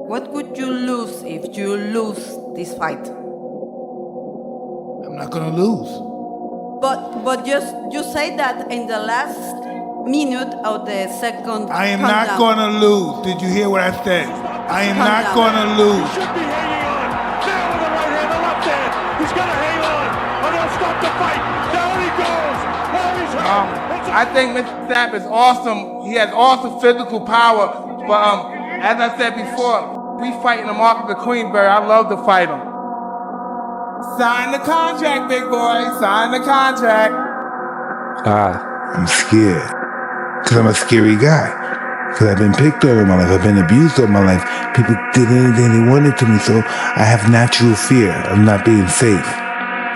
What would you lose if you lose this fight? I'm not gonna lose. But just you say that in the last minute of the second I am countdown. not gonna lose. Did you hear what I said? I am not gonna lose. Should be hanging on. Now with the right hand, the left hand. He's gonna hang on. Or they'll stop the fight. Down he goes. Now he's hurt. I think Mr. Sapp is awesome. He has awesome physical power. But as I said before, we fighting the mark of the Queensberry. I love to fight him. Sign the contract, big boy. Sign the contract. I'm scared. Because I'm a scary guy. Because I've been picked on in my life. I've been abused all my life. People did anything they wanted to me. So I have natural fear of not being safe.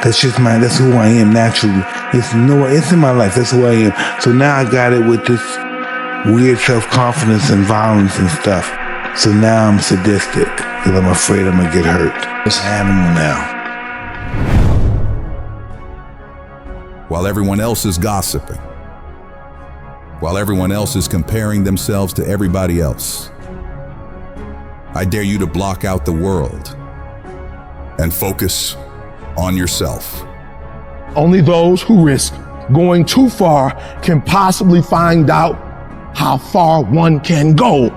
That's who I am naturally. It's in my life. That's who I am. So now I got it with this weird self-confidence and violence and stuff. So now I'm sadistic because I'm afraid I'm going to get hurt. It's an animal now. While everyone else is gossiping, while everyone else is comparing themselves to everybody else, I dare you to block out the world and focus on yourself. Only those who risk going too far can possibly find out how far one can go.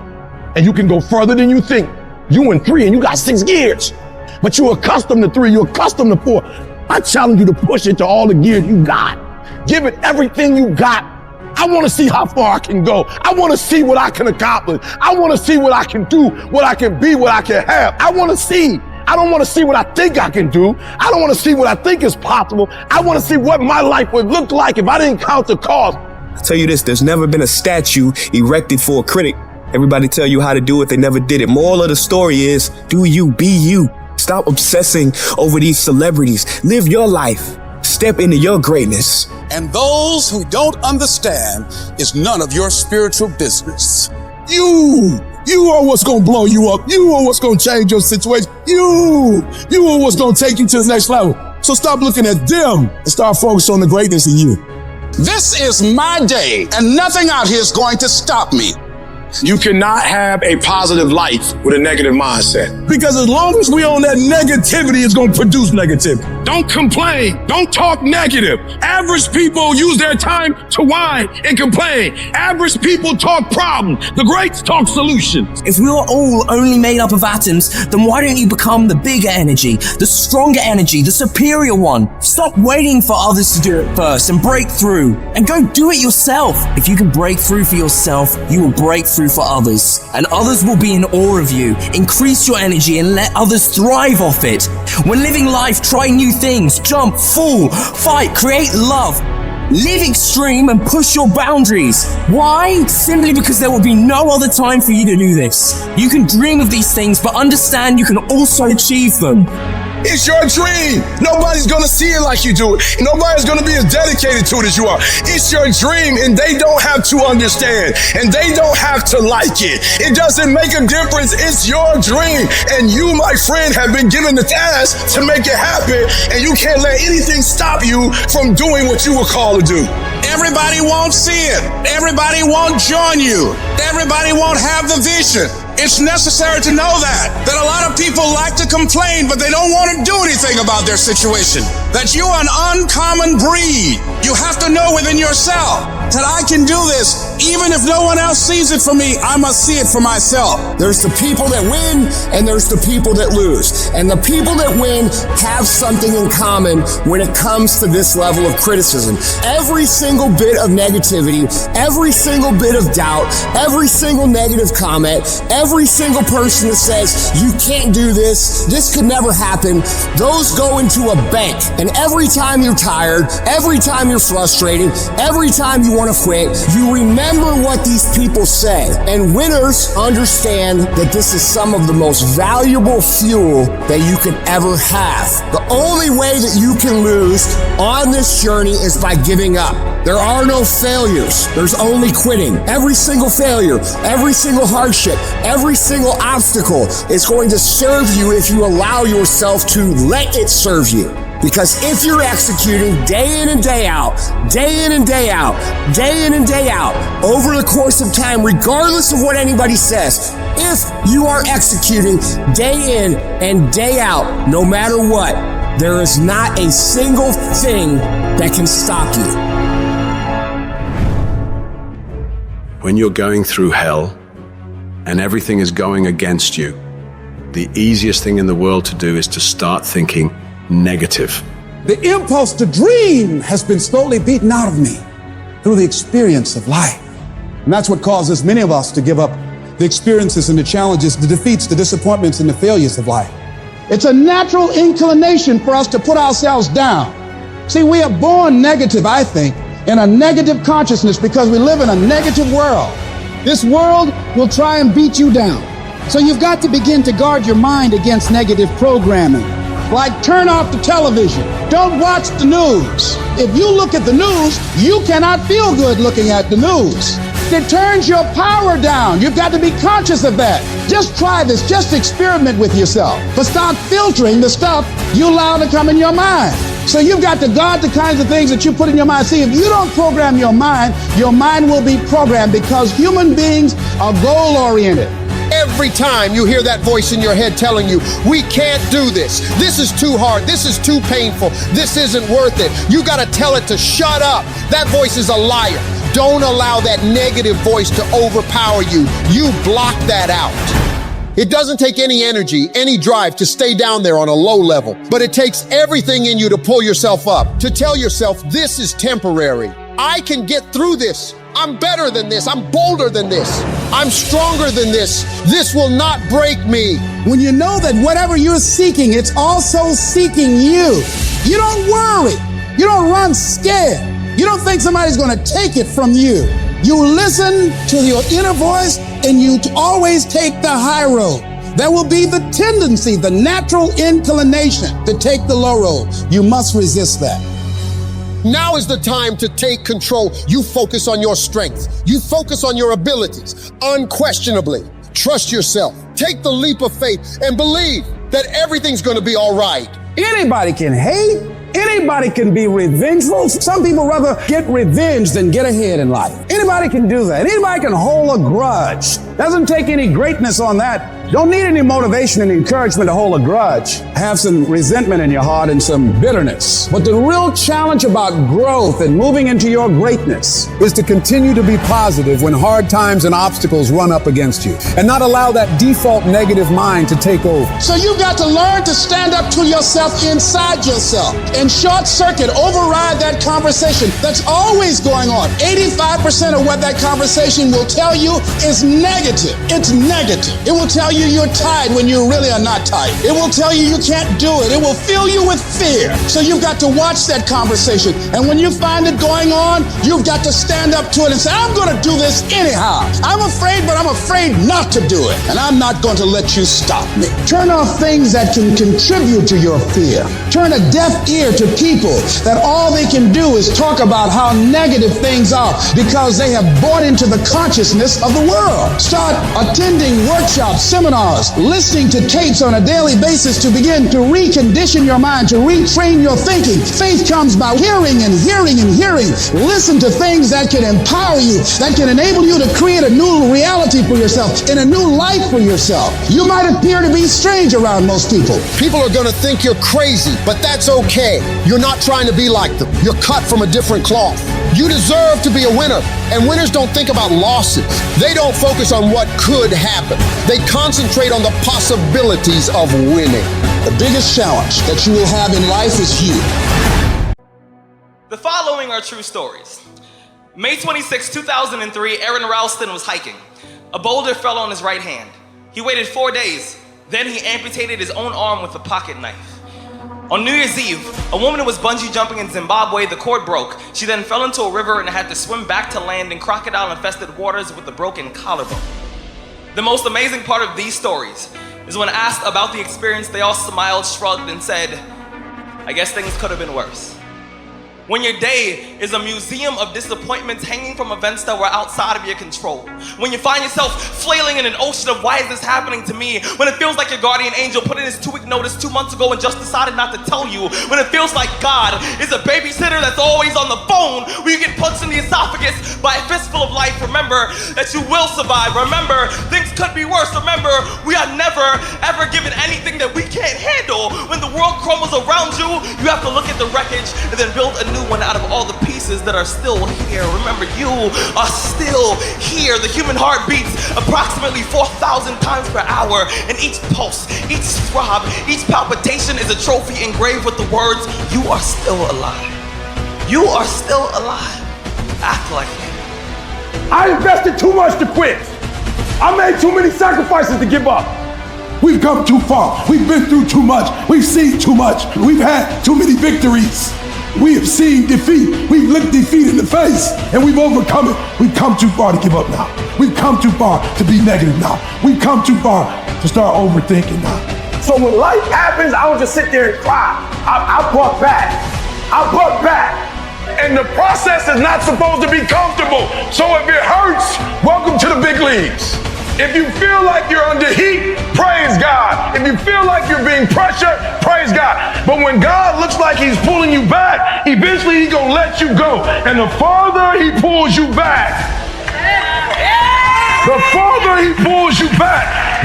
And you can go further than you think. You in 3 and you got 6 gears, but you're accustomed to 3, you're accustomed to 4. I challenge you to push it to all the gears you got. Give it everything you got. I want to see how far I can go. I want to see what I can accomplish. I want to see what I can do, what I can be, what I can have. I want to see. I don't want to see what I think I can do. I don't want to see what I think is possible. I want to see what my life would look like if I didn't count the cost. I'll tell you this, there's never been a statue erected for a critic. Everybody tell you how to do it, they never did it. Moral of the story is, do you, be you. Stop obsessing over these celebrities. Live your life. Step into your greatness. And those who don't understand is none of your spiritual business. You are what's gonna blow you up. You are what's gonna change your situation. You are what's gonna take you to the next level. So stop looking at them and start focusing on the greatness in you. This is my day, and nothing out here is going to stop me. You cannot have a positive life with a negative mindset. Because as long as we on that negativity, it's going to produce negativity. Don't complain. Don't talk negative. Average people use their time to whine and complain. Average people talk problems. The greats talk solutions. If we are all only made up of atoms, then why don't you become the bigger energy, the stronger energy, the superior one? Stop waiting for others to do it first and break through. And go do it yourself. If you can break through for yourself, you will break through for others, and others will be in awe of you. Increase your energy and let others thrive off it. When living life, try new things, jump, fall, fight, create love. Live extreme and push your boundaries. Why? Simply because there will be no other time for you to do this. You can dream of these things, but understand you can also achieve them. It's your dream. Nobody's gonna see it like you do it. Nobody's gonna be as dedicated to it as you are. It's your dream, and they don't have to understand, and they don't have to like it. It doesn't make a difference. It's your dream, and you, my friend, have been given the task to make it happen, and you can't let anything stop you from doing what you were called to do. Everybody won't see it. Everybody won't join you. Everybody won't have the vision. It's necessary to know that a lot of people like to complain, but they don't want to do anything about their situation. That you are an uncommon breed. You have to know within yourself that I can do this. Even if no one else sees it for me, I must see it for myself. There's the people that win and there's the people that lose. And the people that win have something in common when it comes to this level of criticism. Every single bit of negativity, every single bit of doubt, every single negative comment, every single person that says, you can't do this could never happen, those go into a bank. And every time you're tired, every time you're frustrated, every time you want to quit, you remember what these people say. And winners understand that this is some of the most valuable fuel that you can ever have. The only way that you can lose on this journey is by giving up. There are no failures. There's only quitting. Every single failure, every single hardship, every single obstacle is going to serve you if you allow yourself to let it serve you. Because if you're executing day in and day out, day in and day out, day in and day out, over the course of time, regardless of what anybody says, if you are executing day in and day out, no matter what, there is not a single thing that can stop you. When you're going through hell and everything is going against you, the easiest thing in the world to do is to start thinking negative. The impulse to dream has been slowly beaten out of me through the experience of life. And that's what causes many of us to give up the experiences and the challenges, the defeats, the disappointments, and the failures of life. It's a natural inclination for us to put ourselves down. See, we are born negative, I think, in a negative consciousness because we live in a negative world. This world will try and beat you down. So you've got to begin to guard your mind against negative programming. Like turn off the television. Don't watch the news. If you look at the news, you cannot feel good looking at the news. It turns your power down. You've got to be conscious of that. Just try this. Just experiment with yourself. But stop filtering the stuff you allow to come in your mind. So you've got to guard the kinds of things that you put in your mind. See, if you don't program your mind will be programmed because human beings are goal-oriented. Every time you hear that voice in your head telling you, we can't do this. This is too hard. This is too painful. This isn't worth it. You got to tell it to shut up. That voice is a liar. Don't allow that negative voice to overpower you. You block that out. It doesn't take any energy, any drive to stay down there on a low level, but it takes everything in you to pull yourself up, to tell yourself this is temporary. I can get through this. I'm better than this. I'm bolder than this. I'm stronger than this. This will not break me. When you know that whatever you're seeking, it's also seeking you. You don't worry. You don't run scared. You don't think somebody's going to take it from you. You listen to your inner voice and you always take the high road. There will be the tendency, the natural inclination to take the low road. You must resist that. Now is the time to take control. You focus on your strengths. You focus on your abilities. Unquestionably, trust yourself. Take the leap of faith and believe that everything's going to be all right. Anybody can hate. Anybody can be revengeful. Some people rather get revenge than get ahead in life. Anybody can do that. Anybody can hold a grudge. Doesn't take any greatness on that. Don't need any motivation and encouragement to hold a grudge. Have some resentment in your heart and some bitterness. But the real challenge about growth and moving into your greatness is to continue to be positive when hard times and obstacles run up against you and not allow that default negative mind to take over. So you've got to learn to stand up to yourself inside yourself and short circuit, override that conversation that's always going on. 85% of what that conversation will tell you is negative. It's negative. It will tell you you're tired when you really are not tired. It will tell you you can't do it. It will fill you with fear. So you've got to watch that conversation. And when you find it going on, you've got to stand up to it and say, I'm going to do this anyhow. I'm afraid, but I'm afraid not to do it. And I'm not going to let you stop me. Turn off things that can contribute to your fear. Turn a deaf ear to people that all they can do is talk about how negative things are because they have bought into the consciousness of the world. Start attending workshops, seminars, listening to tapes on a daily basis to begin to recondition your mind, to retrain your thinking. Faith comes by hearing and hearing and hearing. Listen to things that can empower you, that can enable you to create a new reality for yourself and a new life for yourself. You might appear to be strange around most people. People are going to think you're crazy, but that's okay. You're not trying to be like them. You're cut from a different cloth. You deserve to be a winner. And winners don't think about losses. They don't focus on what could happen. They concentrate on the possibilities of winning. The biggest challenge that you will have in life is you. The following are true stories. May 26, 2003, Aaron Ralston was hiking. A boulder fell on his right hand. He waited 4 days. Then he amputated his own arm with a pocket knife. On New Year's Eve, a woman was bungee jumping in Zimbabwe. The cord broke. She then fell into a river and had to swim back to land in crocodile-infested waters with a broken collarbone. The most amazing part of these stories is when asked about the experience, they all smiled, shrugged, and said, I guess things could have been worse. When your day is a museum of disappointments hanging from events that were outside of your control. When you find yourself flailing in an ocean of why is this happening to me? When it feels like your guardian angel put in his 2-week notice 2 months ago and just decided not to tell you. When it feels like God is a babysitter that's always on the phone when you get punched in the esophagus by a fistful of life. Remember that you will survive. Remember, things could be worse. Remember, we are never, ever given anything that we can't handle. When the world crumbles around you, you have to look at the wreckage and then build a new one out of all the pieces that are still here. Remember, you are still here. The human heart beats approximately 4,000 times per hour, and each pulse, each throb, each palpitation is a trophy engraved with the words, you are still alive. You are still alive. Act like it. I invested too much to quit. I made too many sacrifices to give up. We've come too far. We've been through too much. We've seen too much. We've had too many victories. We have seen defeat. We've looked defeat in the face and we've overcome it. We've come too far to give up now. We've come too far to be negative now. We've come too far to start overthinking now. So when life happens, I don't just sit there and cry. I buck back. I buck back. And the process is not supposed to be comfortable. So if it hurts, welcome to the big leagues. If you feel like you're under heat, praise God. If you feel like you're being pressured, praise God. But when God looks like he's pulling you back, eventually he's gonna let you go. And the farther he pulls you back,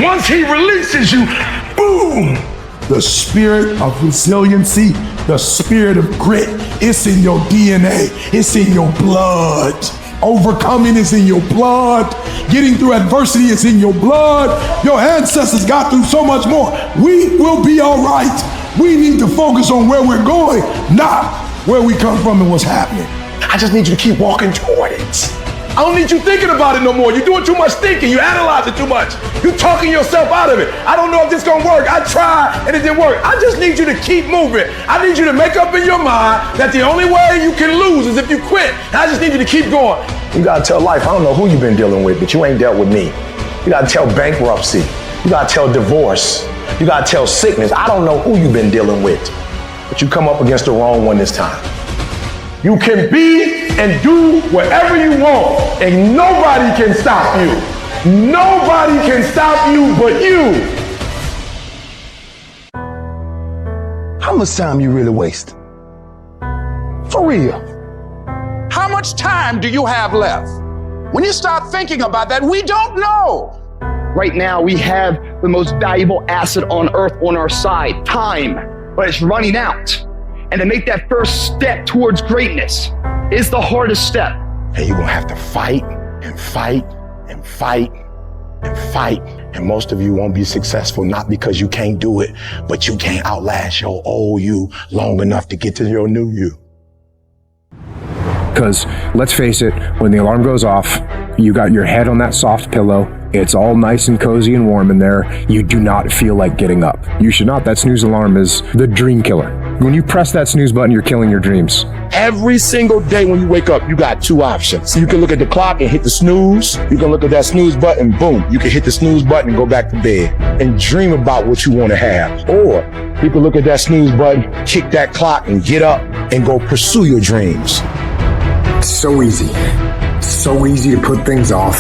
once he releases you, boom, the spirit of resiliency, the spirit of grit, it's in your DNA, it's in your blood. Overcoming is in your blood. Getting through adversity is in your blood. Your ancestors got through so much more. We will be all right. We need to focus on where we're going, not where we come from and what's happening. I just need you to keep walking toward it. I don't need you thinking about it no more. You're doing too much thinking. You analyze it too much. You're talking yourself out of it. I don't know if this is gonna work. I tried and it didn't work. I just need you to keep moving. I need you to make up in your mind that the only way you can lose is if you quit. And I just need you to keep going. You gotta tell life, I don't know who you've been dealing with, but you ain't dealt with me. You gotta tell bankruptcy. You gotta tell divorce. You gotta tell sickness. I don't know who you've been dealing with, but you come up against the wrong one this time. You can be and do whatever you want, and nobody can stop you. Nobody can stop you but you. How much time you really waste? For real. How much time do you have left? When you start thinking about that, we don't know. Right now, we have the most valuable asset on earth on our side, time, but it's running out. And to make that first step towards greatness is the hardest step. And you're gonna have to fight and fight and fight and fight. And most of you won't be successful, not because you can't do it, but you can't outlast your old you long enough to get to your new you. Because let's face it, when the alarm goes off, you got your head on that soft pillow. It's all nice and cozy and warm in there. You do not feel like getting up. You should not. That snooze alarm is the dream killer. When you press that snooze button, you're killing your dreams. Every single day when you wake up, you got two options. You can look at the clock and hit the snooze. You can look at that snooze button, boom. You can hit the snooze button and go back to bed and dream about what you want to have. Or you can look at that snooze button, kick that clock and get up and go pursue your dreams. It's so easy. So easy to put things off.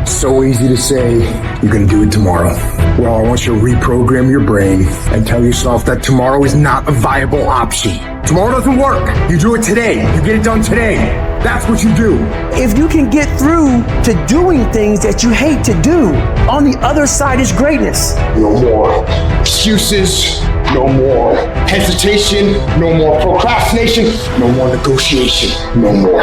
So easy to say, you're gonna do it tomorrow. Well, I want you to reprogram your brain and tell yourself that tomorrow is not a viable option. Tomorrow doesn't work. You do it today. You get it done today. That's what you do. If you can get through to doing things that you hate to do, on the other side is greatness. No more excuses, no more hesitation, no more procrastination, no more negotiation, no more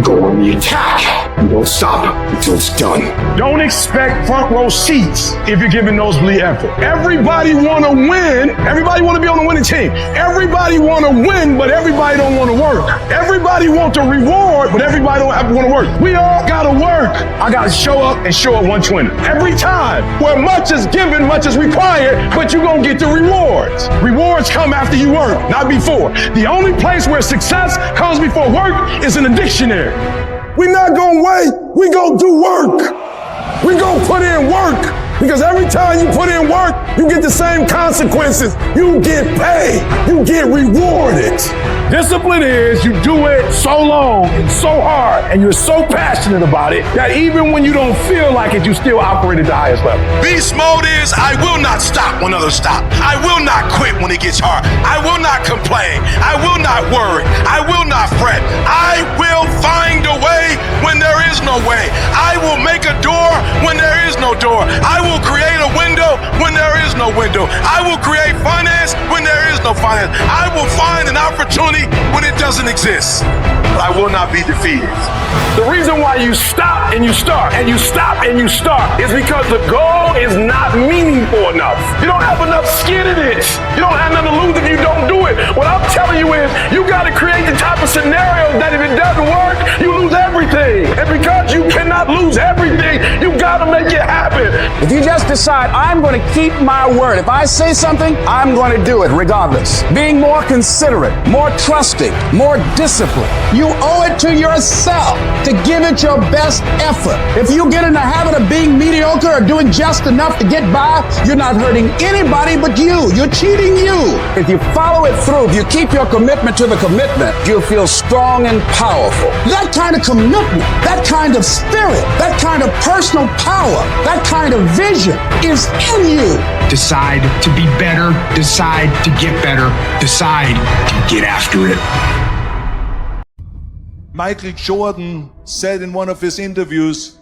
go on the attack. You don't stop until it's done. Don't expect front row seats if you're giving nosebleed effort. Everybody wanna win. Everybody wanna be on the winning team. Everybody wanna win, but everybody don't wanna work. Everybody want a reward, but everybody don't wanna work. We all gotta work. I gotta show up and show up 120. Every time, where much is given, much is required, but you're gonna get the rewards. Rewards come after you work, not before. The only place where success comes before work is in the dictionary. We're not gonna wait, we gonna do work. We gonna put in work. Because every time you put in work, you get the same consequences. You get paid. You get rewarded. Discipline is you do it so long and so hard and you're so passionate about it that even when you don't feel like it, you still operate at the highest level. Beast mode is I will not stop when others stop. I will not quit when it gets hard. I will not complain. I will not worry. I will not fret. I will find a way when there is no way. I will make a door when there is no door. I will create a window when there is no window. I will create finance when there is no finance. I will find an opportunity when it doesn't exist. But I will not be defeated. The reason why you stop and you start and you stop and you start is because the goal is not meaningful enough. You don't have enough skin in it. You don't have nothing to lose if you don't do it. What I'm telling you is you got to create the type of scenarios that if it doesn't work, you lose everything. And because you cannot lose everything, you got to make it happen. If you just decide, I'm going to keep my word. If I say something, I'm going to do it regardless. Being more considerate, more trusting, more disciplined. You owe it to yourself to give it your best effort. If you get in the habit of being mediocre or doing just enough to get by, you're not hurting anybody but you. You're cheating you. If you follow it through, if you keep your commitment to the commitment, you'll feel strong and powerful. That kind of commitment, that kind of spirit, that kind of personal power, that kind of vision is in you. Decide to be better. Decide to get better. Decide to get after it. Michael Jordan said in one of his interviews,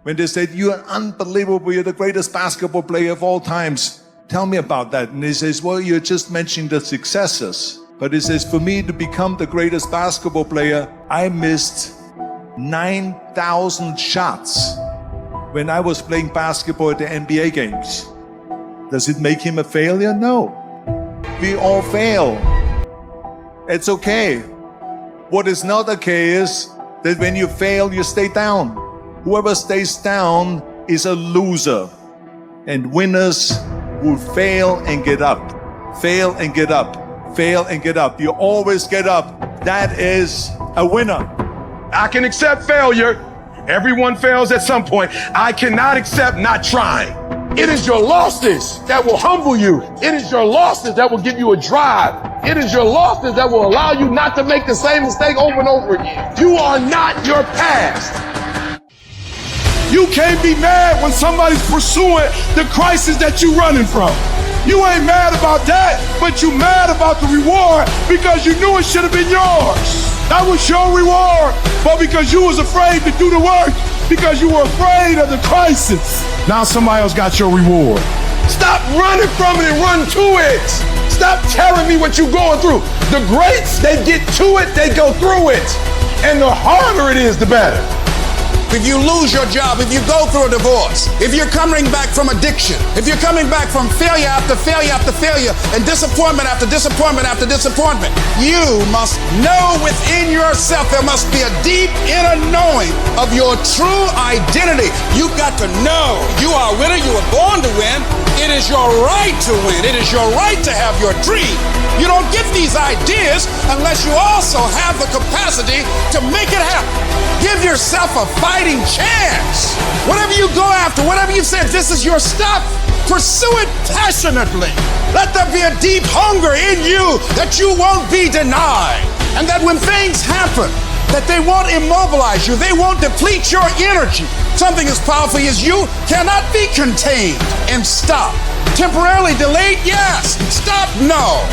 when they said, "You're unbelievable, you're the greatest basketball player of all times. Tell me about that." And he says, "Well, you're just mentioning the successes." But he says, "For me to become the greatest basketball player, I missed 9,000 shots when I was playing basketball at the NBA games." Does it make him a failure? No. We all fail. It's okay. What is not okay is that when you fail, you stay down. Whoever stays down is a loser. And winners will fail and get up. Fail and get up. Fail and get up. You always get up. That is a winner. I can accept failure. Everyone fails at some point. I cannot accept not trying. It is your losses that will humble you. It is your losses that will give you a drive. It is your losses that will allow you not to make the same mistake over and over again. You are not your past. You can't be mad when somebody's pursuing the crisis that you're running from. You ain't mad about that, but you mad about the reward because you knew it should have been yours. That was your reward, but because you was afraid to do the work, because you were afraid of the crisis. Now somebody else got your reward. Stop running from it and run to it. Stop telling me what you're going through. The greats, they get to it, they go through it. And the harder it is, the better. If you lose your job, if you go through a divorce, if you're coming back from addiction, if you're coming back from failure after failure after failure and disappointment after disappointment after disappointment, you must know within yourself there must be a deep inner knowing of your true identity. You've got to know you are a winner, you were born to win. It is your right to win. It is your right to have your dream. You don't get these ideas unless you also have the capacity to make it happen. Give yourself a fighting chance. Whatever you go after, whatever you said, this is your stuff, pursue it passionately. Let there be a deep hunger in you that you won't be denied. And that when things happen, that they won't immobilize you, they won't deplete your energy. Something as powerful as you cannot be contained and stopped. Temporarily delayed, yes. Stop, no.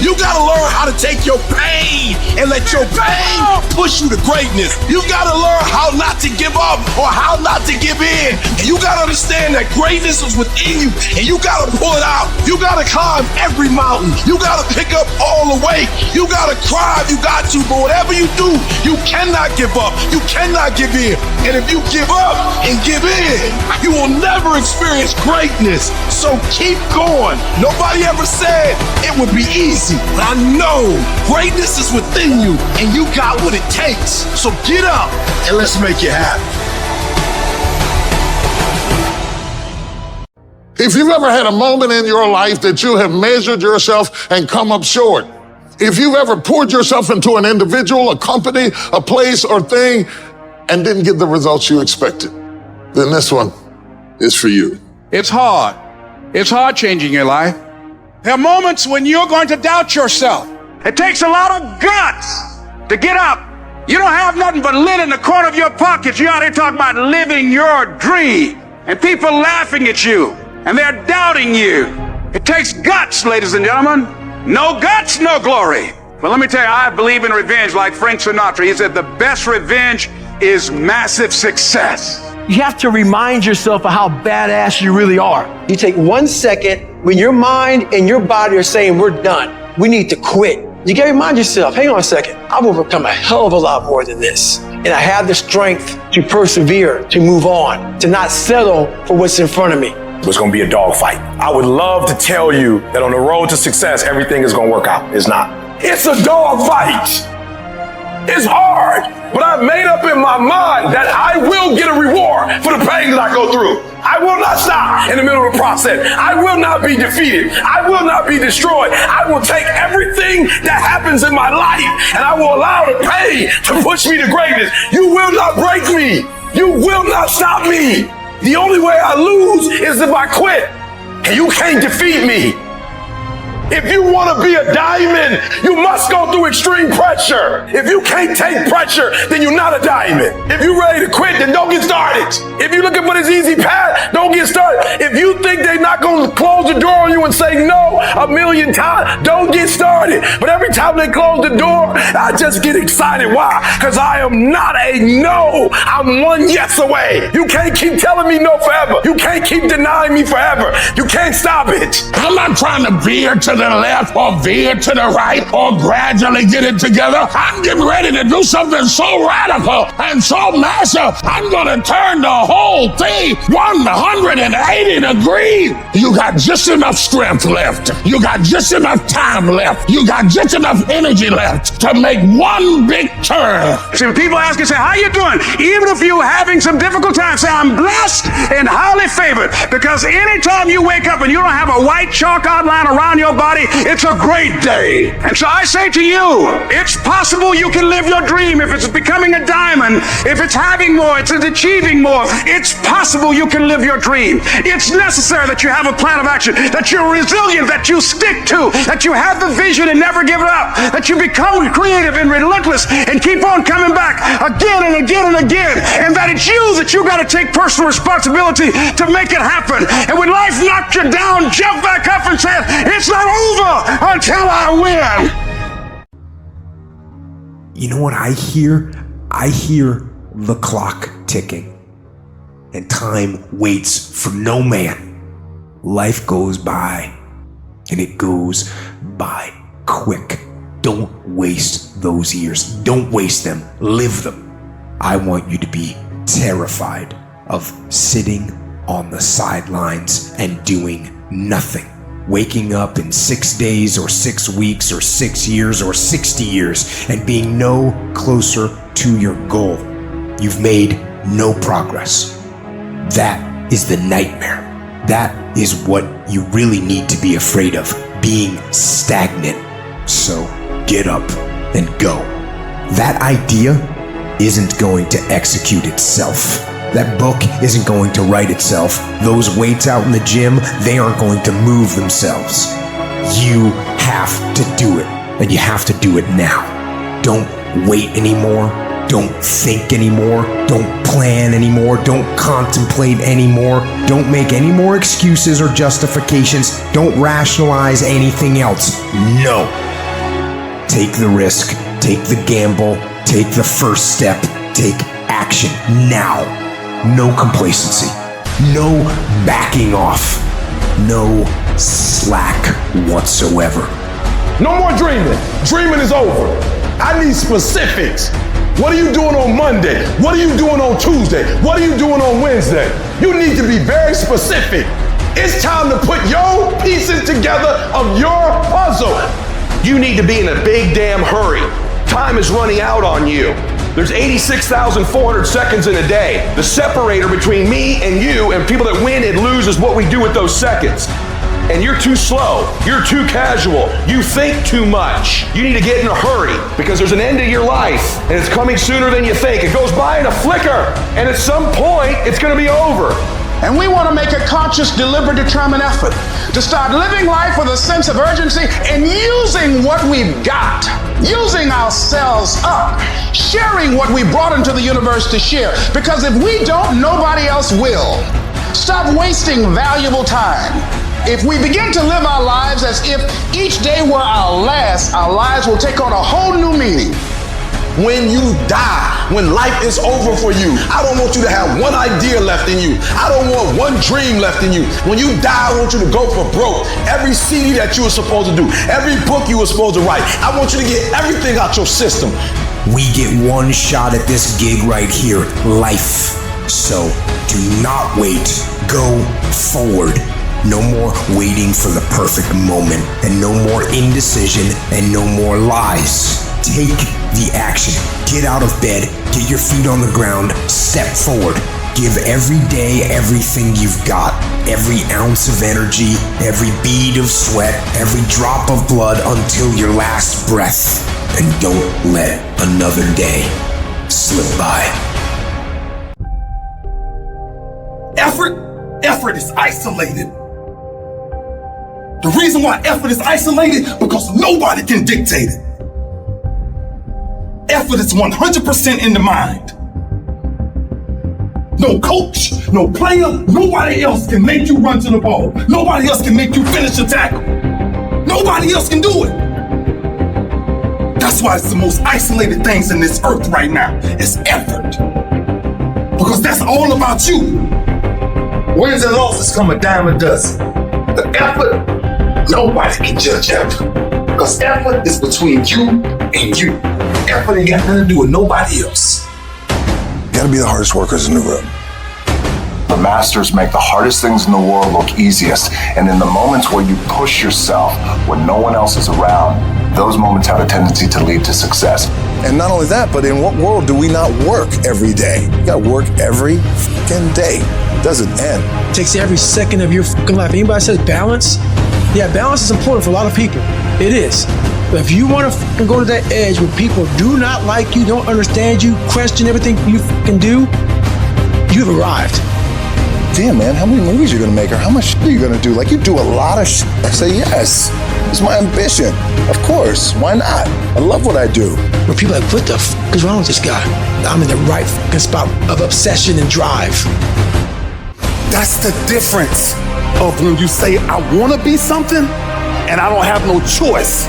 You gotta learn how to take your pain and let your pain push you to greatness. You gotta learn how not to give up or how not to give in. And you gotta understand that greatness is within you and you gotta pull it out. You gotta climb every mountain. You gotta pick up all the weight. You gotta cry if you got to, but whatever you do, you cannot give up. You cannot give in. And if you give up and give in, you will never experience greatness. So keep going. Nobody ever said it would be easy. But I know greatness is within you and you got what it takes. So get up and let's make it happen. If you've ever had a moment in your life that you have measured yourself and come up short, if you've ever poured yourself into an individual, a company, a place or thing, and didn't get the results you expected, then this one is for you. It's hard. It's hard changing your life. There are moments when you're going to doubt yourself. It takes a lot of guts to get up. You don't have nothing but lint in the corner of your pockets. You're out here talking about living your dream. And people laughing at you. And they're doubting you. It takes guts, ladies and gentlemen. No guts, no glory. But let me tell you, I believe in revenge like Frank Sinatra. He said the best revenge is massive success. You have to remind yourself of how badass you really are. You take 1 second when your mind and your body are saying, we're done. We need to quit. You gotta remind yourself, hang on a second, I've overcome a hell of a lot more than this. And I have the strength to persevere, to move on, to not settle for what's in front of me. It's gonna be a dogfight. I would love to tell you that on the road to success, everything is gonna work out. It's not. It's a dogfight. It's hard, but I've made up in my mind that I will get a reward for the pain that I go through. I will not stop in the middle of the process. I will not be defeated. I will not be destroyed. I will take everything that happens in my life and I will allow the pain to push me to greatness. You will not break me. You will not stop me. The only way I lose is if I quit. And you can't defeat me. If you want to be a diamond, you must go through extreme pressure. If you can't take pressure, then you're not a diamond. If you're ready to quit, then don't get started. If you're looking for this easy path, don't get started. If you think they're not going to close the door on you and say no 1,000,000 times, don't get started. But every time they close the door, I just get excited. Why? Because I am not a no. I'm one yes away. You can't keep telling me no forever. You can't keep denying me forever. You can't stop it. I'm not trying to veer to the left or veer to the right or gradually get it together. I'm getting ready to do something so radical and so massive. I'm gonna turn the whole thing 180 degrees. You got just enough strength left. You got just enough time left. You got just enough energy left to make one big turn. See, when people ask you, say, how you doing? Even if you're having some difficult times, say, I'm blessed and highly favored. Because anytime you wake up and you don't have a white chalk outline around your body, it's a great day. And so I say to you, it's possible you can live your dream. If it's becoming a diamond, if it's having more, it's achieving more, it's possible you can live your dream. It's necessary that you have a plan of action, that you're resilient, that you stick to, that you have the vision and never give it up, that you become creative and relentless and keep on coming back again and again and again, and that it's you that you got to take personal responsibility to make it happen. And when life knocks you down, jump back up and say, it's not over until I win. You know what I hear? I hear the clock ticking. And time waits for no man. Life goes by. And it goes by quick. Don't waste those years. Don't waste them. Live them. I want you to be terrified of sitting on the sidelines and doing nothing. Waking up in 6 days or 6 weeks or 6 years or 60 years and being no closer to your goal. You've made no progress. That is the nightmare. That is what you really need to be afraid of, being stagnant. So get up and go. That idea isn't going to execute itself. That book isn't going to write itself. Those weights out in the gym, they aren't going to move themselves. You have to do it, and you have to do it now. Don't wait anymore. Don't think anymore. Don't plan anymore. Don't contemplate anymore. Don't make any more excuses or justifications. Don't rationalize anything else. No. Take the risk. Take the gamble. Take the first step. Take action now. No complacency. No backing off. No slack whatsoever. No more dreaming. Dreaming is over. I need specifics. What are you doing on Monday? What are you doing on Tuesday? What are you doing on Wednesday? You need to be very specific. It's time to put your pieces together of your puzzle. You need to be in a big damn hurry. Time is running out on you. There's 86,400 seconds in a day. The separator between me and you and people that win and lose is what we do with those seconds. And you're too slow. You're too casual. You think too much. You need to get in a hurry because there's an end to your life and it's coming sooner than you think. It goes by in a flicker and at some point it's going to be over. And we want to make a conscious, deliberate, determined effort to start living life with a sense of urgency and using what we've got, using ourselves up, sharing what we brought into the universe to share. Because if we don't, nobody else will. Stop wasting valuable time. If we begin to live our lives as if each day were our last, our lives will take on a whole new meaning. When you die, when life is over for you, I don't want you to have one idea left in you. I don't want one dream left in you. When you die, I want you to go for broke. Every CD that you were supposed to do, every book you were supposed to write, I want you to get everything out your system. We get one shot at this gig right here, life. So do not wait, go forward. No more waiting for the perfect moment, and no more indecision, and no more lies. Take the action. Get out of bed, get your feet on the ground, step forward. Give every day everything you've got, every ounce of energy, every bead of sweat, every drop of blood until your last breath. And don't let another day slip by. Effort is isolated. The reason why effort is isolated, because nobody can dictate it. Effort is 100% in the mind. No coach, no player, nobody else can make you run to the ball. Nobody else can make you finish a tackle. Nobody else can do it. That's why it's the most isolated things in this earth right now. It's effort. Because that's all about you. Wins and losses come a dime a dozen. But effort, nobody can judge effort. Because effort is between you and you. Effort ain't got nothing to do with nobody else. You gotta be the hardest workers in the room. The masters make the hardest things in the world look easiest. And in the moments where you push yourself when no one else is around, those moments have a tendency to lead to success. And not only that, but in what world do we not work every day? You gotta work every fucking day. It doesn't end. It takes every second of your fucking life. Anybody says balance? Yeah, balance is important for a lot of people. It is. But if you want to fucking go to that edge where people do not like you, don't understand you, question everything you fucking do, you've arrived. Damn, man, how many movies are you gonna make, or how much shit are you gonna do? Like, you do a lot of shit. I say yes. It's my ambition. Of course. Why not? I love what I do. Where people are like, what the fuck is wrong with this guy? I'm in the right fucking spot of obsession and drive. That's the difference of when you say, I want to be something, and I don't have no choice.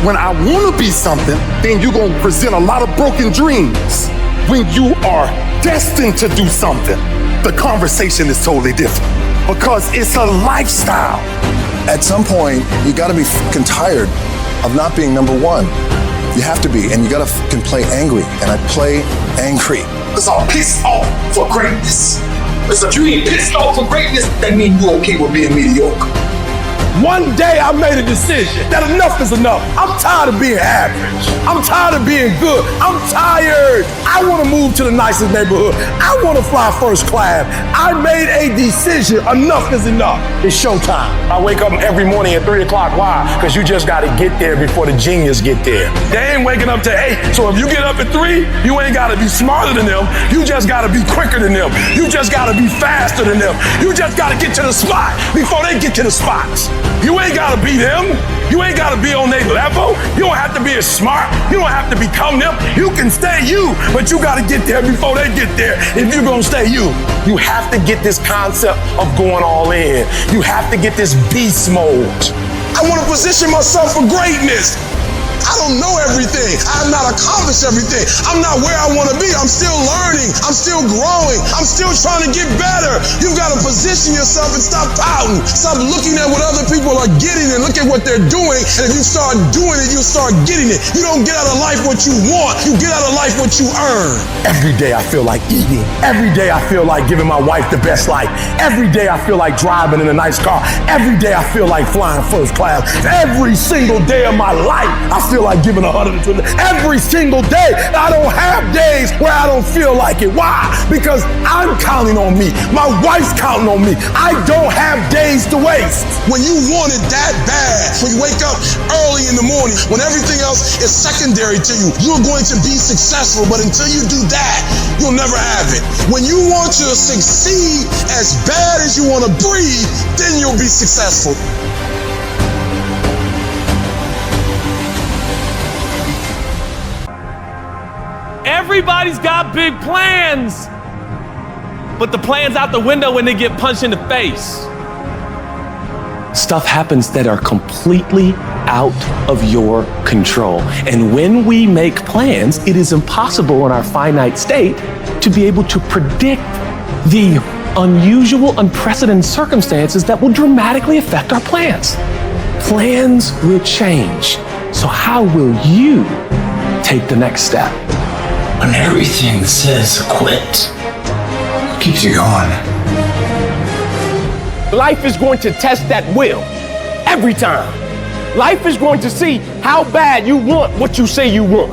When I want to be something, then you're going to present a lot of broken dreams. When you are destined to do something, the conversation is totally different because it's a lifestyle. At some point, you gotta be fucking tired of not being number one. You have to be, and you gotta fucking play angry, and I play angry. Because I'm pissed off for greatness. Because if you ain't pissed off for greatness, that means you're okay with being mediocre. One day I made a decision that enough is enough. I'm tired of being average. I'm tired of being good. I'm tired. I want to move to the nicest neighborhood. I want to fly first class. I made a decision. Enough is enough. It's showtime. I wake up every morning at 3 o'clock. Why? Because you just got to get there before the genius get there. They ain't waking up to 8. So if you get up at 3, you ain't got to be smarter than them. You just got to be quicker than them. You just got to be faster than them. You just got to get to the spot before they get to the spots. You ain't gotta be them. You ain't gotta be on their level. You don't have to be as smart. You don't have to become them. You can stay you, but you gotta get there before they get there if you're gonna stay you. You have to get this concept of going all in. You have to get this beast mode. I wanna position myself for greatness. I don't know everything. I have not accomplished everything. I'm not where I want to be. I'm still learning. I'm still growing. I'm still trying to get better. You've got to position yourself and stop pouting. Stop looking at what other people are getting and look at what they're doing. And if you start doing it, you'll start getting it. You don't get out of life what you want. You get out of life what you earn. Every day I feel like eating. Every day I feel like giving my wife the best life. Every day I feel like driving in a nice car. Every day I feel like flying first class. Every single day of my life, I feel like giving 120 every single day. I don't have days where I don't feel like it. Why? Because I'm counting on me. My wife's counting on me. I don't have days to waste. When you want it that bad, when you wake up early in the morning, when everything else is secondary to you, you're going to be successful. But until you do that, you'll never have it. When you want to succeed as bad as you want to breathe, then you'll be successful. Everybody's got big plans, but the plan's out the window when they get punched in the face. Stuff happens that are completely out of your control. And when we make plans, it is impossible in our finite state to be able to predict the unusual, unprecedented circumstances that will dramatically affect our plans. Plans will change. So how will you take the next step? When everything says quit, what keeps you going? Life is going to test that will every time. Life is going to see how bad you want what you say you want.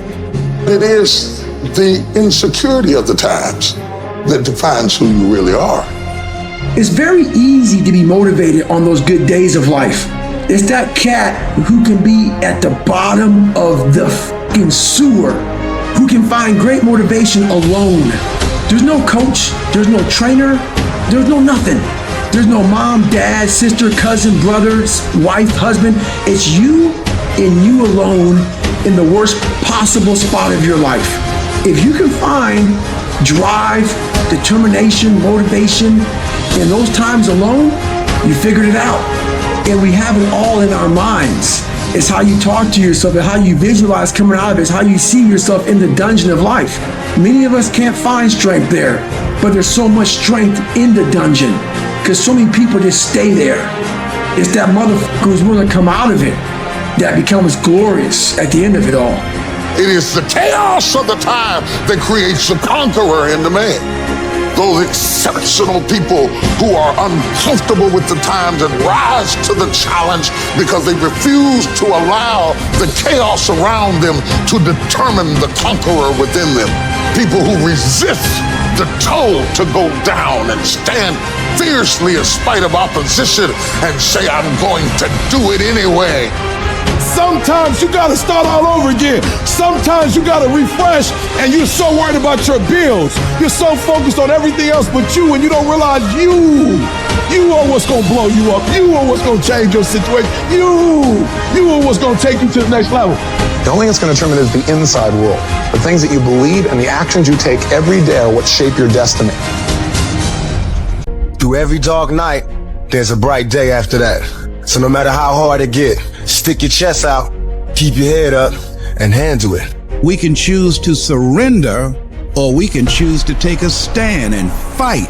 It is the insecurity of the times that defines who you really are. It's very easy to be motivated on those good days of life. It's that cat who can be at the bottom of the fucking sewer, who can find great motivation alone. There's no coach, there's no trainer, there's no nothing. There's no mom, dad, sister, cousin, brothers, wife, husband. It's you and you alone in the worst possible spot of your life. If you can find drive, determination, motivation in those times alone, you figured it out. And we have it all in our minds. It's how you talk to yourself and how you visualize coming out of it. It's how you see yourself in the dungeon of life. Many of us can't find strength there, but there's so much strength in the dungeon because so many people just stay there. It's that motherfucker who's willing to come out of it that becomes glorious at the end of it all. It is the chaos of the time that creates the conqueror in the man. Those exceptional people who are uncomfortable with the times and rise to the challenge because they refuse to allow the chaos around them to determine the conqueror within them. People who resist the toll to go down and stand fiercely in spite of opposition and say, I'm going to do it anyway. Sometimes you gotta start all over again. Sometimes you gotta refresh and you're so worried about your bills. You're so focused on everything else but you and you don't realize you are what's gonna blow you up. You are what's gonna change your situation. You are what's gonna take you to the next level. The only thing that's gonna determine is the inside world. The things that you believe and the actions you take every day are what shape your destiny. Through every dark night, there's a bright day after that. So no matter how hard it gets, stick your chest out, keep your head up, and handle it. We can choose to surrender, or we can choose to take a stand and fight.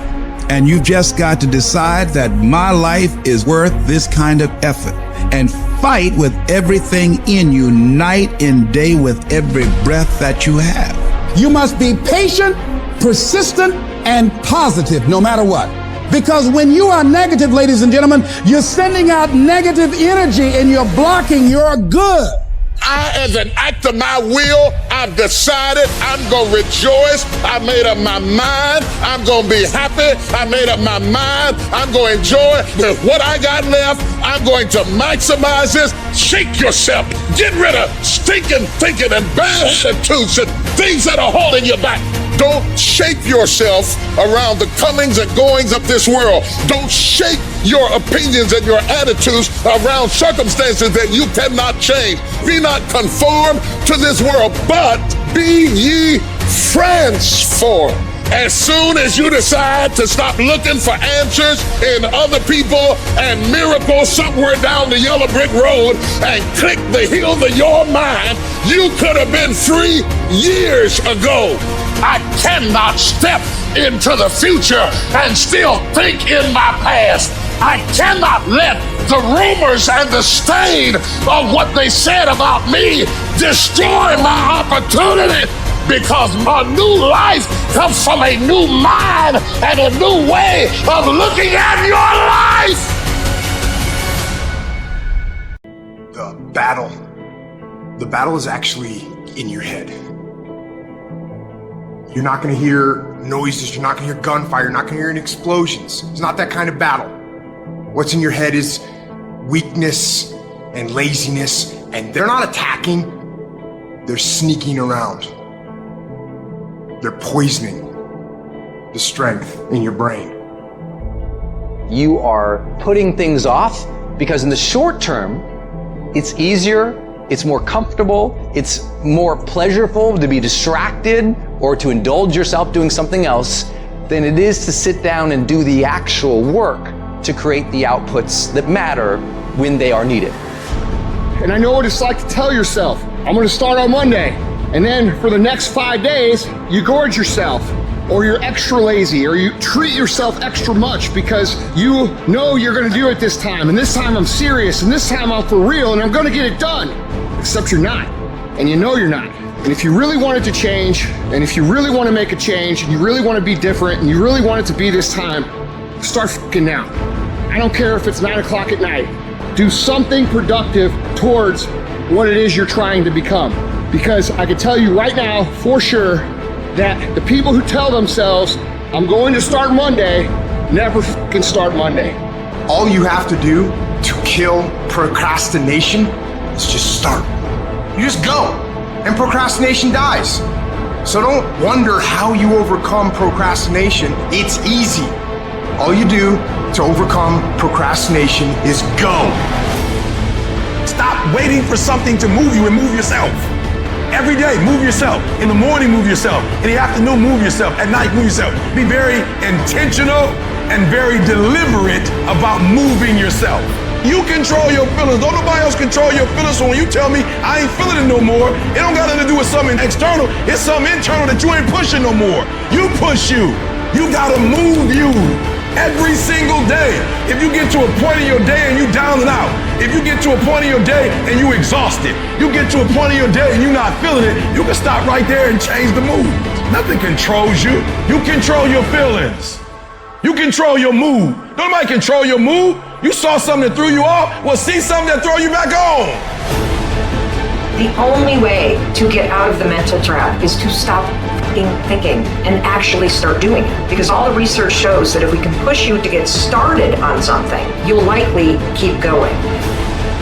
And you've just got to decide that my life is worth this kind of effort. And fight with everything in you, night and day, with every breath that you have. You must be patient, persistent, and positive no matter what. Because when you are negative, ladies and gentlemen, you're sending out negative energy and you're blocking your good. I, as an act of my will, I've decided I'm going to rejoice. I made up my mind. I'm going to be happy. I made up my mind. I'm going to enjoy with what I got left. I'm going to maximize this. Shake yourself. Get rid of stinking thinking and bad attitudes and things that are holding you back. Don't shape yourself around the comings and goings of this world. Don't shape your opinions and your attitudes around circumstances that you cannot change. Be not conformed to this world, but be ye transformed. As soon as you decide to stop looking for answers in other people and miracles somewhere down the yellow brick road and click the heel of your mind, you could have been free years ago. I cannot step into the future and still think in my past. I cannot let the rumors and the stain of what they said about me destroy my opportunity, because my new life comes from a new mind and a new way of looking at your life. The battle The battle is actually in your head. You're not gonna hear noises, you're not gonna hear gunfire, you're not gonna hear any explosions. It's not that kind of battle. What's in your head is weakness and laziness, and they're not attacking, they're sneaking around. They're poisoning the strength in your brain. You are putting things off because in the short term, it's easier, it's more comfortable, it's more pleasurable to be distracted or to indulge yourself doing something else than it is to sit down and do the actual work to create the outputs that matter when they are needed. And I know what it's like to tell yourself, I'm gonna start on Monday. And then for the next 5 days, you gorge yourself, or you're extra lazy, or you treat yourself extra much because you know you're gonna do it this time, and this time I'm serious, and this time I'm for real, and I'm gonna get it done. Except you're not, and you know you're not. And if you really want it to change, and if you really wanna make a change, and you really wanna be different, and you really want it to be this time, start fucking now. I don't care if it's 9 o'clock at night. Do something productive towards what it is you're trying to become. Because I can tell you right now, for sure, that the people who tell themselves, I'm going to start Monday, never fucking start Monday. All you have to do to kill procrastination is just start. You just go, and procrastination dies. So don't wonder how you overcome procrastination. It's easy. All you do to overcome procrastination is go. Stop waiting for something to move you and move yourself. Every day, move yourself. In the morning, move yourself. In the afternoon, move yourself. At night, move yourself. Be very intentional and very deliberate about moving yourself. You control your feelings. Don't nobody else control your feelings. So when you tell me I ain't feeling it no more, it don't got nothing to do with something external. It's something internal that you ain't pushing no more. You push you. You gotta move you. Every single day. If you get to a point in your day and you down and out, if you get to a point in your day and you exhausted, you get to a point in your day and you're not feeling it, you can stop right there and change the mood. Nothing controls you. You control your feelings. You control your mood. Nobody control your mood. You saw something that threw you off, well, see something that throw you back on. The only way to get out of the mental trap is to stop thinking and actually start doing it. Because all the research shows that if we can push you to get started on something, you'll likely keep going.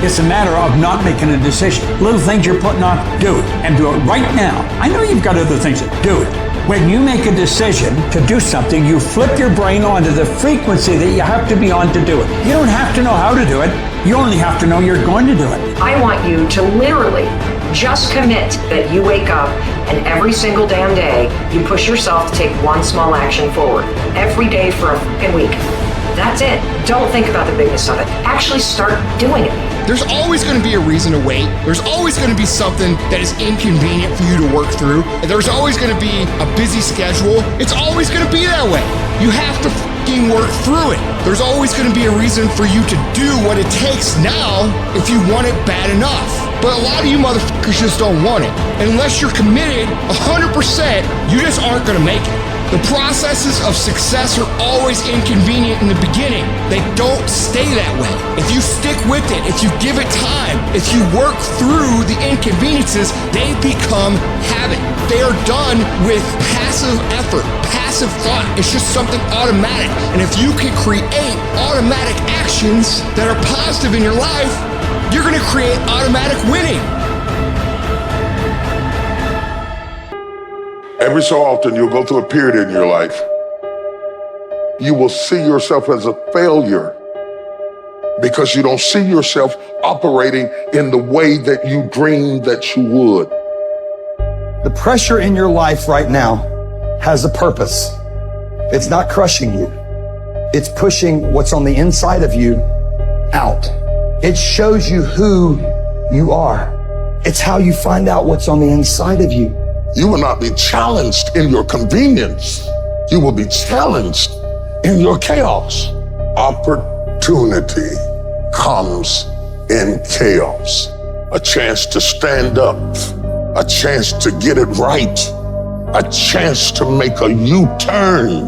It's a matter of not making a decision. Little things you're putting off, do it. And do it right now. I know you've got other things to do it. When you make a decision to do something, you flip your brain onto the frequency that you have to be on to do it. You don't have to know how to do it. You only have to know you're going to do it. I want you to literally just commit that you wake up and every single damn day you push yourself to take one small action forward. Every day for a fucking week. That's it. Don't think about the bigness of it. Actually start doing it. There's always going to be a reason to wait. There's always going to be something that is inconvenient for you to work through. There's always going to be a busy schedule. It's always going to be that way. You have to fucking work through it. There's always going to be a reason for you to do what it takes now if you want it bad enough. But a lot of you motherfuckers just don't want it. And unless you're committed 100%, you just aren't going to make it. The processes of success are always inconvenient in the beginning. They don't stay that way. If you stick with it, if you give it time, if you work through the inconveniences, they become habit. They are done with passive effort, passive thought. It's just something automatic. And if you can create automatic actions that are positive in your life, you're gonna create automatic winning. Every so often, you'll go through a period in your life. You will see yourself as a failure because you don't see yourself operating in the way that you dreamed that you would. The pressure in your life right now has a purpose. It's not crushing you. It's pushing what's on the inside of you out. It shows you who you are. It's how you find out what's on the inside of you. You will not be challenged in your convenience. You will be challenged in your chaos. Opportunity comes in chaos. A chance to stand up, a chance to get it right, a chance to make a U-turn.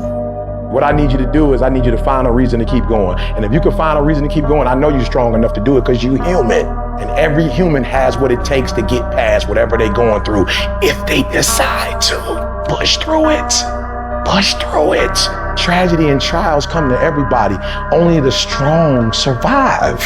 What I need you to do is I need you to find a reason to keep going. And if you can find a reason to keep going, I know you're strong enough to do it because you're human. And every human has what it takes to get past whatever they're going through if they decide to push through it. Push through it. Tragedy and trials come to everybody. Only the strong survive.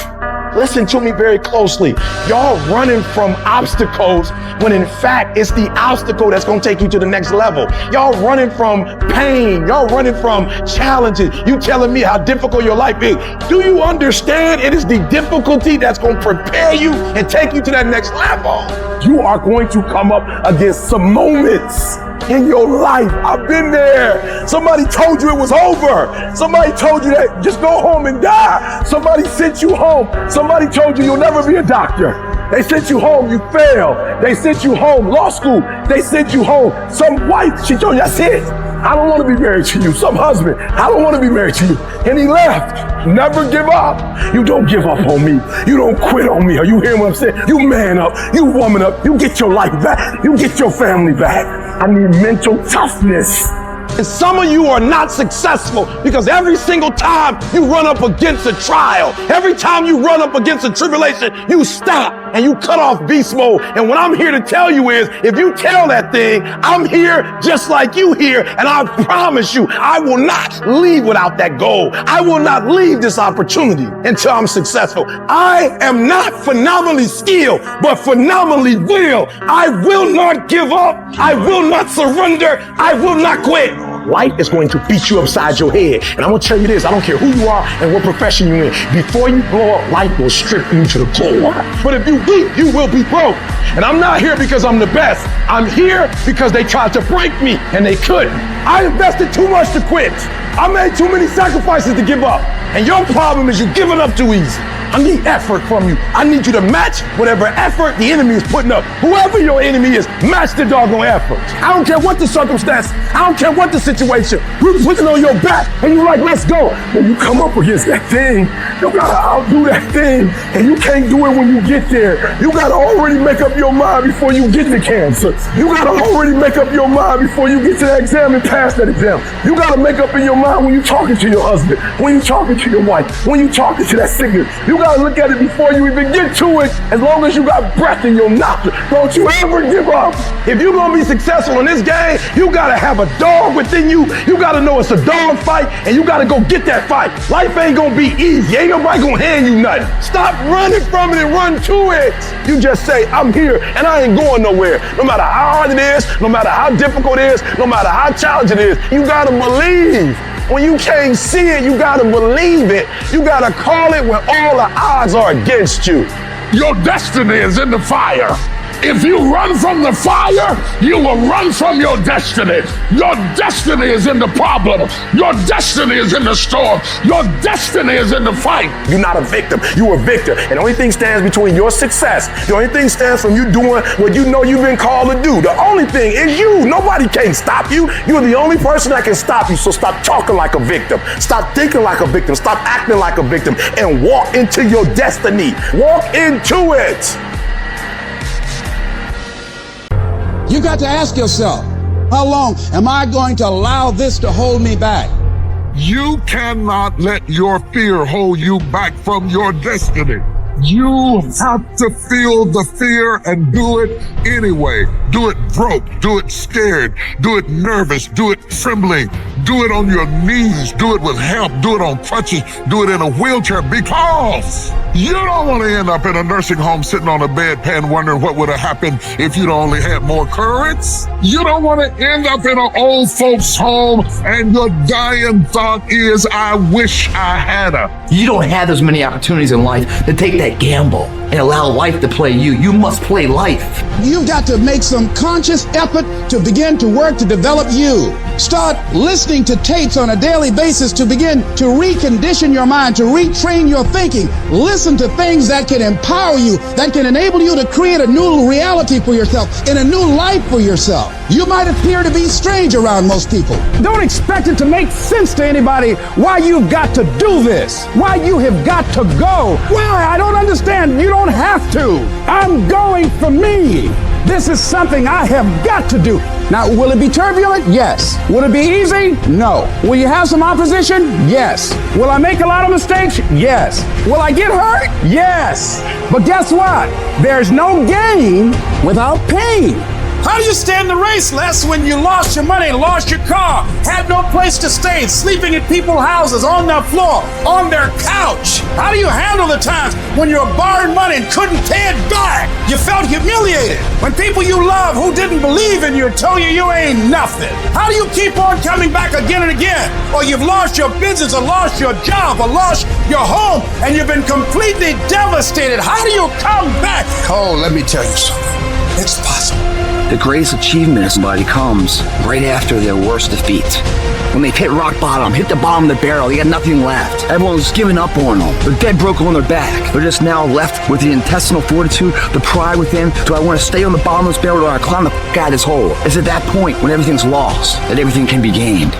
Listen to me very closely. Y'all running from obstacles when in fact it's the obstacle that's gonna take you to the next level. Y'all running from pain. Y'all running from challenges. You telling me how difficult your life is. Do you understand it is the difficulty that's gonna prepare you and take you to that next level? You are going to come up against some moments in your life. I've been there. Somebody told you it was over. Somebody told you that just go home and die. Somebody sent you home. Somebody told you you'll never be a doctor. They sent you home, you failed. They sent you home, law school. They sent you home. Some wife, she told you, that's it. I don't want to be married to you. Some husband, I don't want to be married to you. And he left. Never give up. You don't give up on me. You don't quit on me. Are you hearing what I'm saying? You man up. You woman up. You get your life back. You get your family back. I need mental toughness. And some of you are not successful because every single time you run up against a trial, every time you run up against a tribulation, you stop and you cut off beast mode. And what I'm here to tell you is, if you tell that thing, I'm here just like you here, and I promise you, I will not leave without that goal. I will not leave this opportunity until I'm successful. I am not phenomenally skilled, but phenomenally will. I will not give up. I will not surrender. I will not quit. Life is going to beat you upside your head. And I'm going to tell you this, I don't care who you are and what profession you're in. Before you blow up, life will strip you to the core. But if you weak, you will be broke. And I'm not here because I'm the best. I'm here because they tried to break me and they couldn't. I invested too much to quit. I made too many sacrifices to give up. And your problem is you're giving up too easy. I need effort from you. I need you to match whatever effort the enemy is putting up. Whoever your enemy is, match the doggone effort. I don't care what the circumstance. I don't care what the situation. You're putting on your back and you're like, let's go. When you come up against that thing, you gotta outdo that thing. And you can't do it when you get there. You gotta already make up your mind before you get the cancer. You gotta already make up your mind before you get to that exam and pass that exam. You gotta make up in your mind when you're talking to your husband, when you're talking to your wife, when you're talking to that sickness. You gotta look at it before you even get to it. As long as you got breath in your nostrils, don't you ever give up. If you're gonna be successful in this game, you gotta have a dog within you. You gotta know it's a dog fight, and you gotta go get that fight. Life ain't gonna be easy. Ain't nobody gonna hand you nothing. Stop running from it and run to it. You just say, I'm here and I ain't going nowhere. No matter how hard it is, no matter how difficult it is, no matter how challenging it is, you gotta believe. When you can't see it, you gotta believe it. You gotta call it when all the odds are against you. Your destiny is in the fire. If you run from the fire, you will run from your destiny. Your destiny is in the problem. Your destiny is in the storm. Your destiny is in the fight. You're not a victim, you're a victor. And the only thing stands between your success, the only thing stands from you doing what you know you've been called to do. The only thing is you. Nobody can stop you. You're the only person that can stop you. So stop talking like a victim. Stop thinking like a victim. Stop acting like a victim and walk into your destiny. Walk into it. You got to ask yourself, how long am I going to allow this to hold me back? You cannot let your fear hold you back from your destiny. You have to feel the fear and do it anyway. Do it broke, do it scared, do it nervous, do it trembling, do it on your knees, do it with help, do it on crutches, do it in a wheelchair, because you don't want to end up in a nursing home sitting on a bedpan wondering what would have happened if you'd only had more courage. You don't want to end up in an old folks home and your dying thought is, I wish I had her. You don't have as many opportunities in life to take that gamble and allow life to play you. You must play life. You've got to make some conscious effort to begin to work to develop you. Start listening to tapes on a daily basis to begin to recondition your mind, to retrain your thinking. Listen to things that can empower you, that can enable you to create a new reality for yourself and a new life for yourself. You might appear to be strange around most people. Don't expect it to make sense to anybody why you've got to do this, why you have got to go. Why? I don't understand. You don't have to. I'm going for me. This is something I have got to do. Now, will it be turbulent? Yes. Will it be easy? No. Will you have some opposition? Yes. Will I make a lot of mistakes? Yes. Will I get hurt? Yes. But guess what? There's no gain without pain. How do you stand the race, Les, when you lost your money, lost your car, had no place to stay, sleeping at people's houses, on their floor, on their couch? How do you handle the times when you were borrowing money and couldn't pay it back? You felt humiliated when people you love who didn't believe in you told you you ain't nothing. How do you keep on coming back again and again? Or you've lost your business, or lost your job, or lost your home, and you've been completely devastated. How do you come back? Oh, let me tell you something. It's possible. The greatest achievement of somebody comes right after their worst defeat. When they've hit rock bottom, hit the bottom of the barrel, they got nothing left. Everyone's given up on them. They're dead broke on their back. They're just now left with the intestinal fortitude, the pride within. Do I want to stay on the bottom of this barrel, or do I climb the f*** out of this hole? It's at that point when everything's lost that everything can be gained.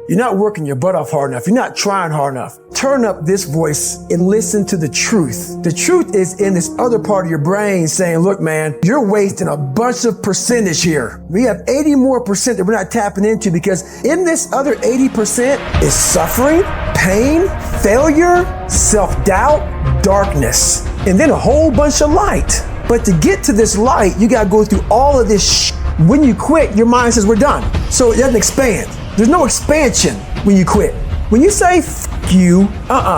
You're not working your butt off hard enough. You're not trying hard enough. Turn up this voice and listen to the truth. The truth is in this other part of your brain saying, look, man, you're wasting a bunch of percentage here. We have 80 more percent that we're not tapping into, because in this other 80% is suffering, pain, failure, self-doubt, darkness, and then a whole bunch of light. But to get to this light, you got to go through all of this When you quit, your mind says we're done. So it doesn't expand. There's no expansion when you quit. When you say, f*** you,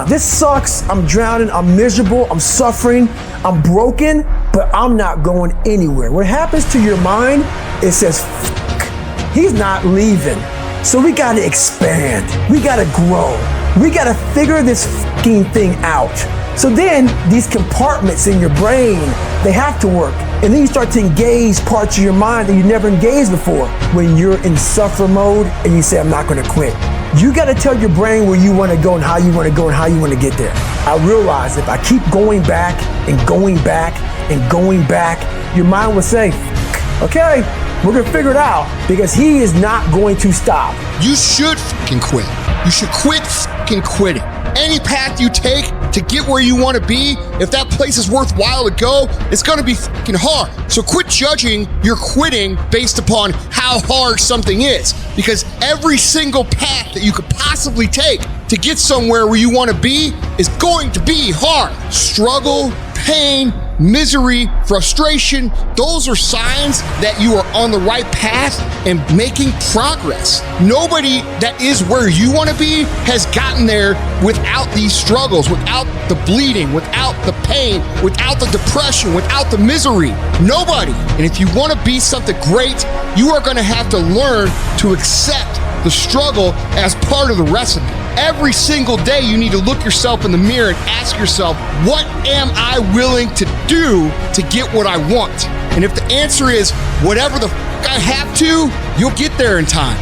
this sucks, I'm drowning, I'm miserable, I'm suffering, I'm broken, but I'm not going anywhere. What happens to your mind, it says, f***, he's not leaving. So we gotta expand, we gotta grow, we gotta figure this f***ing thing out. So then these compartments in your brain, they have to work. And then you start to engage parts of your mind that you never engaged before. When you're in suffer mode and you say, I'm not gonna quit. You gotta tell your brain where you wanna go and how you wanna go and how you wanna get there. I realize if I keep going back and going back and going back, your mind will say, okay, we're gonna figure it out, because he is not going to stop. You should fucking quit. You should quit fucking quitting. Any path you take to get where you want to be, if that place is worthwhile to go, it's going to be fucking hard. So quit judging your quitting based upon how hard something is, because every single path that you could possibly take to get somewhere where you want to be is going to be hard. Struggle, pain, misery, frustration, those are signs that you are on the right path and making progress. Nobody that is where you want to be has gotten there without these struggles, without the bleeding, without the pain, without the depression, without the misery. Nobody. And if you want to be something great, you are going to have to learn to accept the struggle as part of the recipe. Every single day you need to look yourself in the mirror and ask yourself, what am I willing to do to get what I want? And if the answer is whatever the f*** I have to, you'll get there in time.